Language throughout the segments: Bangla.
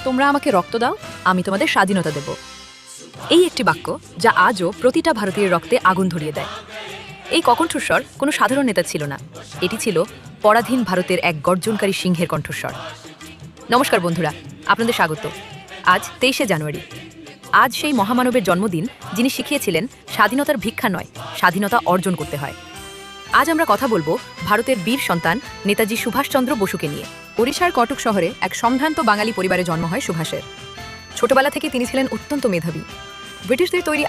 তোমরা আমাকে রক্ত দাও, আমি তোমাদের স্বাধীনতা দেব। এই একটি বাক্য যা আজও প্রতিটা ভারতীয়ের রক্তে আগুন ধরিয়ে দেয়। এই কণ্ঠস্বর কোনো সাধারণ নেতা ছিল না, এটি ছিল পরাধীন ভারতের এক গর্জনকারী সিংহের কণ্ঠস্বর। নমস্কার বন্ধুরা, আপনাদের স্বাগত। আজ 23শে জানুয়ারি। আজ সেই মহামানবের জন্মদিন, যিনি শিখিয়েছিলেন স্বাধীনতার ভিক্ষা নয়, স্বাধীনতা অর্জন করতে হয়। আজ আমরা কথা বলবো ভারতের বীর সন্তান নেতাজি সুভাষচন্দ্র বসুকে নিয়ে। ওড়িশার কটক শহরে এক সম্ভ্রান্ত বাঙালি পরিবারে জন্ম হয় সুভাষের। ছোটবেলা থেকে তিনি ছিলেন অত্যন্ত মেধাবী। ব্রিটিশদের তৈরি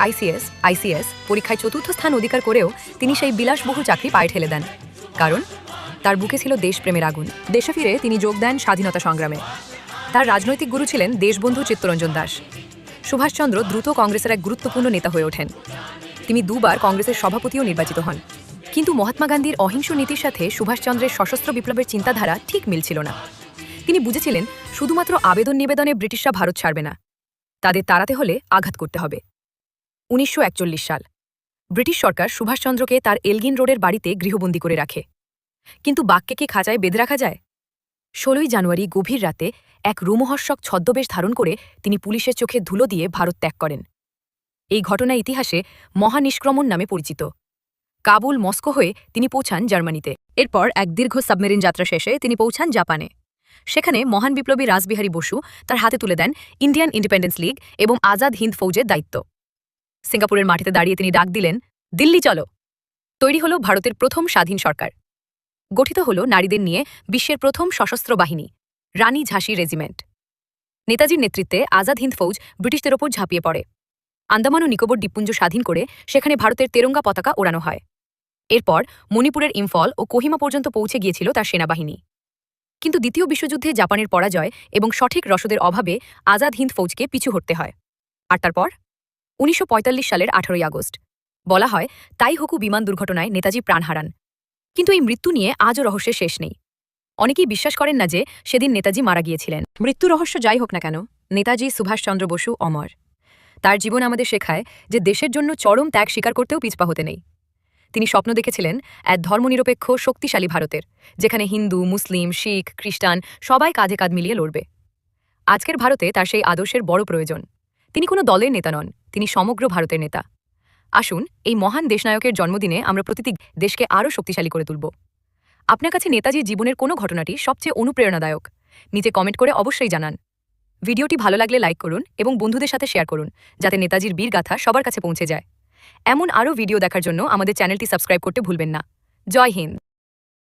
আইসিএস পরীক্ষায় 4র্থ স্থান অধিকার করেও তিনি সেই বিলাসবহুল চাকরি পায়ে ঠেলে দেন, কারণ তার বুকে ছিল দেশপ্রেমের আগুন। দেশে ফিরে তিনি যোগ দেন স্বাধীনতা সংগ্রামে। তার রাজনৈতিক গুরু ছিলেন দেশবন্ধু চিত্তরঞ্জন দাস। সুভাষচন্দ্র দ্রুত কংগ্রেসের এক গুরুত্বপূর্ণ নেতা হয়ে ওঠেন। তিনি দুবার কংগ্রেসের সভাপতিও নির্বাচিত হন। কিন্তু মহাত্মা গান্ধীর অহিংস নীতির সাথে সুভাষচন্দ্রের সশস্ত্র বিপ্লবের চিন্তাধারা ঠিক মিলছিল না। তিনি বুঝেছিলেন শুধুমাত্র আবেদন নিবেদনে ব্রিটিশরা ভারত ছাড়বে না, তাদের তাড়াতে হলে আঘাত করতে হবে। 1941 সাল, ব্রিটিশ সরকার সুভাষচন্দ্রকে তার এলগিন রোডের বাড়িতে গৃহবন্দী করে রাখে। কিন্তু বাক্যে কি খাঁচায় বেঁধে রাখা যায়? 16ই জানুয়ারি গভীর রাতে এক রোমহর্ষক ছদ্মবেশ ধারণ করে তিনি পুলিশের চোখে ধুলো দিয়ে ভারত ত্যাগ করেন। এই ঘটনা ইতিহাসে মহানিষ্ক্রমণ নামে পরিচিত। কাবুল, মস্কো হয়ে তিনি পৌঁছান জার্মানিতে। এরপর এক দীর্ঘ সাবমেরিন যাত্রা শেষে তিনি পৌঁছান জাপানে। সেখানে মহান বিপ্লবী রাসবিহারী বসু তার হাতে তুলে দেন ইন্ডিয়ান ইন্ডিপেন্ডেন্স লীগ এবং আজাদ হিন্দ ফৌজের দায়িত্ব। সিঙ্গাপুরের মাটিতে দাঁড়িয়ে তিনি ডাক দিলেন, দিল্লি চলো। তৈরি হল ভারতের প্রথম স্বাধীন সরকার। গঠিত হল নারীদের নিয়ে বিশ্বের প্রথম সশস্ত্র বাহিনী, রানী ঝাঁসি রেজিমেন্ট। নেতাজির নেতৃত্বে আজাদ হিন্দ ফৌজ ব্রিটিশদের ওপর ঝাঁপিয়ে পড়ে। আন্দামান ও নিকোবর দ্বীপপুঞ্জ স্বাধীন করে সেখানে ভারতের তেরঙ্গা পতাকা ওড়ানো হয়। এরপর মণিপুরের ইম্ফল ও কোহিমা পর্যন্ত পৌঁছে গিয়েছিল তার সেনাবাহিনী। কিন্তু দ্বিতীয় বিশ্বযুদ্ধে জাপানের পরাজয় এবং সঠিক রসদের অভাবে আজাদ হিন্দ ফৌজকে পিছু হটতে হয়। আর তারপর 1945 সালের 18ই আগস্ট, বলা হয় তাইহোকু বিমান দুর্ঘটনায় নেতাজি প্রাণ হারান। কিন্তু এই মৃত্যু নিয়ে আজও রহস্যের শেষ নেই। অনেকেই বিশ্বাস করেন না যে সেদিন নেতাজি মারা গিয়েছিলেন। মৃত্যু রহস্য যাই হোক না কেন, নেতাজি সুভাষচন্দ্র বসু অমর। তার জীবন আমাদের শেখায় যে দেশের জন্য চরম ত্যাগ স্বীকার করতেও পিছপা হতে নেই। তিনি স্বপ্ন দেখেছিলেন এক ধর্মনিরপেক্ষ শক্তিশালী ভারতের, যেখানে হিন্দু, মুসলিম, শিখ, খ্রিস্টান সবাই কাঁধে কাঁধ মিলিয়ে লড়বে। আজকের ভারতে তার সেই আদর্শের বড় প্রয়োজন। তিনি কোনো দলের নেতা নন, তিনি সমগ্র ভারতের নেতা। আসুন এই মহান দেশনায়কের জন্মদিনে আমরা প্রতিটি দেশকে আরও শক্তিশালী করে তুলব। আপনার কাছে নেতাজির জীবনের কোনো ঘটনাটি সবচেয়ে অনুপ্রেরণাদায়ক? নিচে কমেন্ট করে অবশ্যই জানান। ভিডিওটি ভালো লাগলে লাইক করুন এবং বন্ধুদের সাথে শেয়ার করুন, যাতে নেতাজির বীরগাথা সবার কাছে পৌঁছে যায়। এমন আরও ভিডিও দেখার জন্য আমাদের চ্যানেলটি সাবস্ক্রাইব করতে ভুলবেন না। জয় হিন্দ।